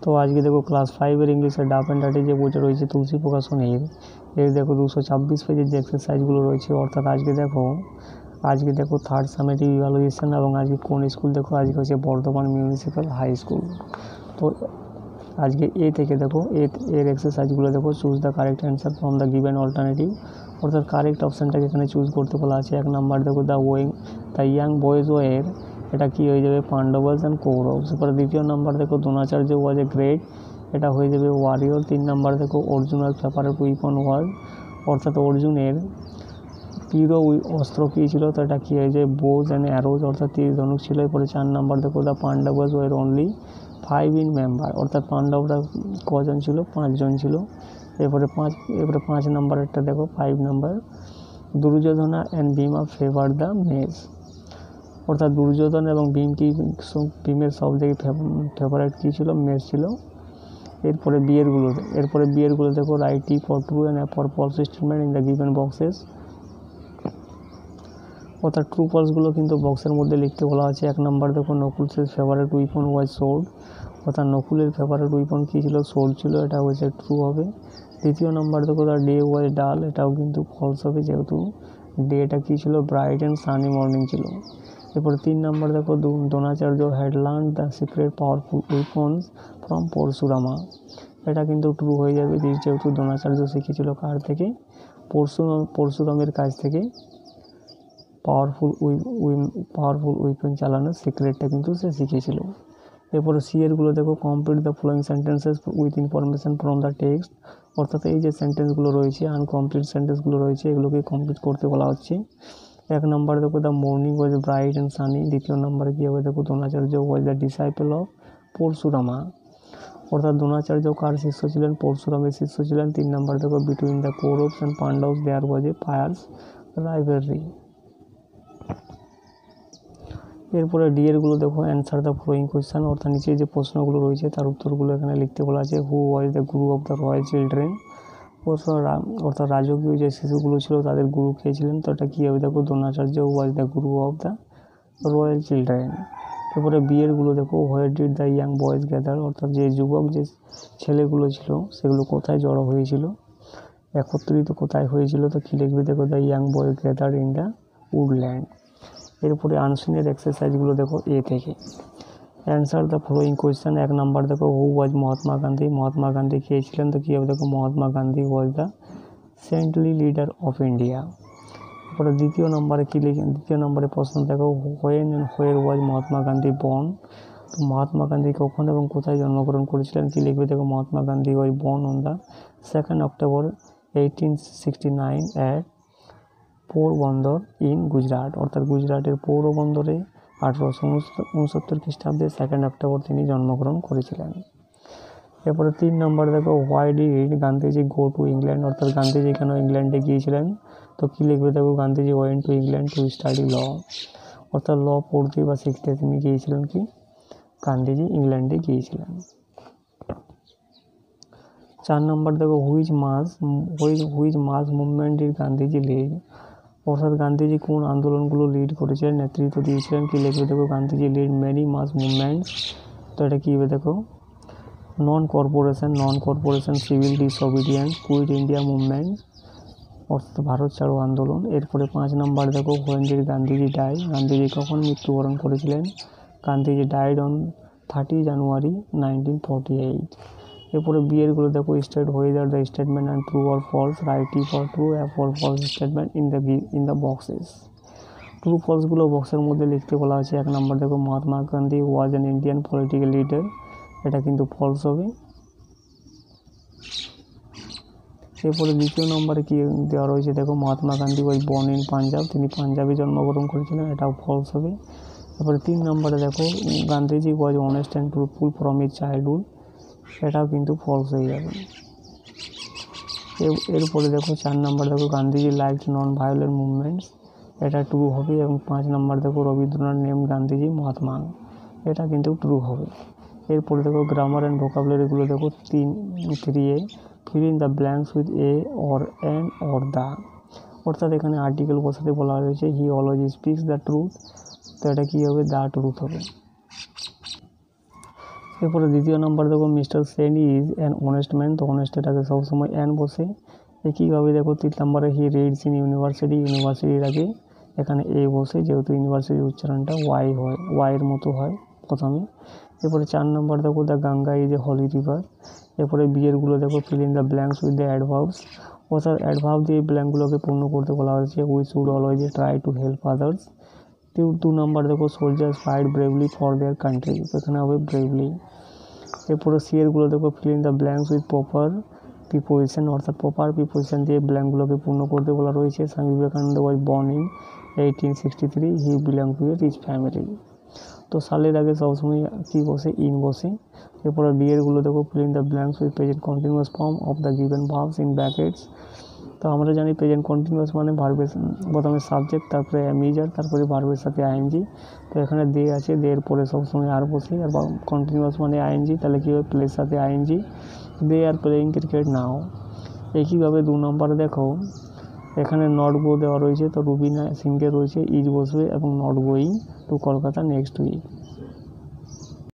তো আজকে দেখো ক্লাস 5-এর ইংলিশের ডাফ অ্যান্ড ডার্টি যে বইটা রয়েছে তুলসী প্রকাশনীর, এর দেখো 226 পেজের যে এক্সারসাইজগুলো রয়েছে, অর্থাৎ আজকে দেখো থার্ড সামেটিভ ইভ্যালুয়েশন, এবং আজকে কোন স্কুল দেখো, আজকে হচ্ছে বর্ধমান মিউনিসিপ্যাল হাই স্কুল। তো আজকে এ থেকে দেখো এর এক্সারসাইজগুলো দেখো, choose the correct answer from the given alternative, অর্থাৎ কারেক্ট অপশানটাকে এখানে চুজ করতে বলা আছে। 1 নাম্বার দেখো দ্য ইয়াং বয়েজ ওয়ের, এটা কি হয়ে যাবে পাণ্ডবস অ্যান্ড কৌরবস। এরপরে 2য় নাম্বার দেখো দ্রোণাচার্য ওয়াজ এ গ্রেট, এটা হয়ে যাবে ওয়ারিয়র। 3 নাম্বার দেখো অর্জুনের ফেভারিট উইপন ওয়াজ, অর্থাৎ অর্জুনের প্রিয় অস্ত্র কী ছিল, তো এটা কী হয়ে যায় বোজ অ্যান্ড অ্যারোজ, অর্থাৎ তীর ধনুক ছিল। এরপরে 4 নাম্বার দেখো the Pandavas were only 5 in member, অর্থাৎ পাণ্ডবরা কজন ছিল, 5 জন ছিল। এরপরে 5 নাম্বারেরটা দেখো 5 number Duryodhana and Bhima favour the maze, অর্থাৎ দুর্যোধন এবং ভীমের সব থেকে ফেভারিট কী ছিল, মেজ ছিল। এরপরে বিয়েরগুলো দেখো write T for true and for false statement in the given boxes, অর্থাৎ ট্রু ফলসগুলো কিন্তু বক্সের মধ্যে লিখতে বলা আছে। 1 নাম্বার দেখো নকুলসের ফেভারিট উইপন ওয়াজ সোর্ড, অর্থাৎ নকুলের ফেভারিট উইপন কী ছিল, সোর্ড ছিল, এটা হচ্ছে ট্রু হবে। 2য় নাম্বার দেখো দ্য ডে ওয়াজ ডাল, এটাও কিন্তু ফলস হবে, যেহেতু ডেটা কী ছিল, ব্রাইট অ্যান্ড সানি মর্নিং ছিল। এরপরে 3 নাম্বার দেখো Dronacharya had learn the secret powerful weapons from Parashurama, এটা কিন্তু ট্রু হয়ে যাবে, যেহেতু দ্রোণাচার্য শিখেছিল কার থেকে, পরশুরামের কাছ থেকে পাওয়ারফুল উইপন চালানোর সিক্রেটটা কিন্তু সে শিখেছিল। এরপরে সিএরগুলো দেখো complete the following sentences with information from the text, অর্থাৎ এই যে সেন্টেন্সগুলো রয়েছে, আনকমপ্লিট সেন্টেন্সগুলো রয়েছে, এগুলোকে কমপ্লিট করতে বলা হচ্ছে। 1 নাম্বার দেখো the morning was bright and sunny. 2য় নাম্বারে কী হবে দেখো Dronacharya was the disciple of Parashurama, অর্থাৎ দ্রোণাচার্য কার শিষ্য ছিলেন, পরশুরামের শিষ্য ছিলেন। 3 নাম্বার দেখো between the Kauravas and Pandavas there was a fierce rivalry. এরপরে ডিএরগুলো দেখো অ্যান্সার দ্য ফলোয়িং কোয়েশ্চেন, অর্থাৎ নিচে যে প্রশ্নগুলো রয়েছে তার উত্তরগুলো এখানে লিখতে বলা আছে। হু was the Guru of the royal children, অর্থাৎ রাজকীয় যে শিশুগুলো ছিল তাদের গুরু কে ছিলেন, তো এটা কী হবে দেখো Dronacharya was the Guru of the royal children. এরপরে বিয়েরগুলো দেখো where did the young boys gather, অর্থাৎ যে যুবক যে ছেলেগুলো ছিল সেগুলো কোথায় জড়ো হয়েছিল, একত্রিত কোথায় হয়েছিল, তো কী লিখবে দেখো the young boys gather in the woodland. এরপরে আনসিনের এক্সারসাইজগুলো দেখো এ থেকে। Answer the following question. 1 number দেখো হু ওয়াজ মহাত্মা গান্ধী, মহাত্মা গান্ধী কে ছিলেন, তো কী হবে দেখো Mahatma Gandhi was the centrally leader of India. এরপরে 2য় নম্বরে প্রশ্ন দেখো when and where was Mahatma Gandhi born, তো মহাত্মা গান্ধী কখন এবং কোথায় জন্মগ্রহণ করেছিলেন, কী লিখবে দেখো Mahatma Gandhi was born on the 2 October 1869 at Porbandar in Gujarat, অর্থাৎ গুজরাটের পৌরবন্দরে 1869 খ্রিস্টাব্দে 2 অক্টোবর তিনি জন্মগ্রহণ করেছিলেন। এরপরে 3 নম্বর দেখো why did Gandhiji go to England, অর্থাৎ গান্ধীজি কেন ইংল্যান্ডে গিয়েছিলেন, তো কী লিখবে দেখো Gandhiji went to England to study law, অর্থাৎ ল পড়তে বা শিখতে তিনি গিয়েছিলেন, কি গান্ধীজি ইংল্যান্ডে গিয়েছিলেন। 4 নম্বর দেখো which mass movement did Gandhiji lead, অর্থাৎ গান্ধীজি কোন আন্দোলনগুলো লিড করেছিলেন, নেতৃত্ব দিয়েছিলেন, কী লিখবে দেখো Gandhiji lead many mass movements, তো এটা কী হবে দেখো non cooperation civil disobedience quit India movement, অর্থাৎ ভারত ছাড়ো আন্দোলন। এরপরে 5 নাম্বার দেখো when did Gandhiji die, Gandhiji কখন মৃত্যুবরণ করেছিলেন, গান্ধীজি ডাইড অন 30 জানুয়ারি 1948। এরপরে বিয়েরগুলো দেখো state whether the statement and true or false, write T for true and for false statement in the boxes. True ফলসগুলো বক্সের মধ্যে লিখতে বলা আছে। 1 নাম্বার দেখো Mahatma Gandhi was an Indian political leader, এটা কিন্তু ফলস হবে। এরপরে 2য় নম্বরে কি দেওয়া রয়েছে দেখো Mahatma Gandhi was born in Punjab, তিনি পাঞ্জাবে জন্মগ্রহণ করেছিলেন, এটাও ফলস হবে। এরপরে 3 নম্বরে দেখো গান্ধীজি ওয়াজ honest and truthful from his childhood, এটাও কিন্তু ফলস হয়ে যাবে। এরপরে দেখো 4 নম্বর দেখো গান্ধীজি লাইকড নন ভায়োলেন্ট মুভমেন্টস, এটা ট্রু হবে। এবং 5 নম্বর দেখো রবীন্দ্রনাথ নেম গান্ধীজি মহাত্মা, এটা কিন্তু ট্রু হবে। এরপরে দেখো গ্রামার অ্যান্ড ভোকাবুলারিগুলো দেখো 3A feel in the blanks with a or an or the, অর্থাৎ এখানে আর্টিকেল বসাতে বলা হয়েছে he always speaks the truth, তো এটা কী হবে দ্য ট্রুথ হবে। এরপরে দ্বিতীয় নাম্বার দেখো mister Sen is an honest man, তো অনেস্টের আগে সবসময় অ্যান বসে। একইভাবে দেখো 3 নম্বরে হি রিডস ইন ইউনিভার্সিটি, ইউনিভার্সিটির আগে এখানে এ বসে, যেহেতু ইউনিভার্সিটির উচ্চারণটা ওয়াই হয়, ওয়াইয়ের মতো হয় প্রথমে। এরপরে 4 নম্বর দেখো the Ganga is a holy river. এরপরে বিয়েরগুলো দেখো fill in the blanks with the adverbs, অর্থাৎ অ্যাডভার্ব দিয়ে ব্ল্যাঙ্কগুলোকে পূর্ণ করতে বলা হয়েছে। We should always try to help others. 2 number দেখো soldiers fight bravely for their country, এখানে হবে ব্রেভলি। এরপরে সিয়েরগুলো দেখো fill in the blanks with proper preposition, অর্থাৎ প্রপার প্রিপোজিশন দিয়ে ব্ল্যাঙ্কগুলোকে পূর্ণ করতে বলা রয়েছে। Swami Vivekananda was born in 1863, he belong to a rich family. তো সালের আগে সবসময় কী বসে, ইন বসে। এরপরে ডিএরগুলো দেখো fill in the blanks with present continuous form of the given verbs in brackets. তো আমরা জানি প্রেজেন্ট কন্টিনিউয়াস মানে ভার্বের প্রথমে সাবজেক্ট, তারপরে অ্যামিজার, তারপরে ভার্বের সাথে আইএনজি। তো এখানে দে আছে, দের পরে সবসময় আর বসে। আর কন্টিনিউয়াস মানে আইএনজি, তাহলে কী হবে, প্লের সাথে ING. They are playing cricket now. একইভাবে 2 নম্বরে দেখো এখানে নট গো দেওয়া রয়েছে, তো রুবিনা সিংকে রয়েছে, ইজ বসবে এবং not going to Kolkata next week.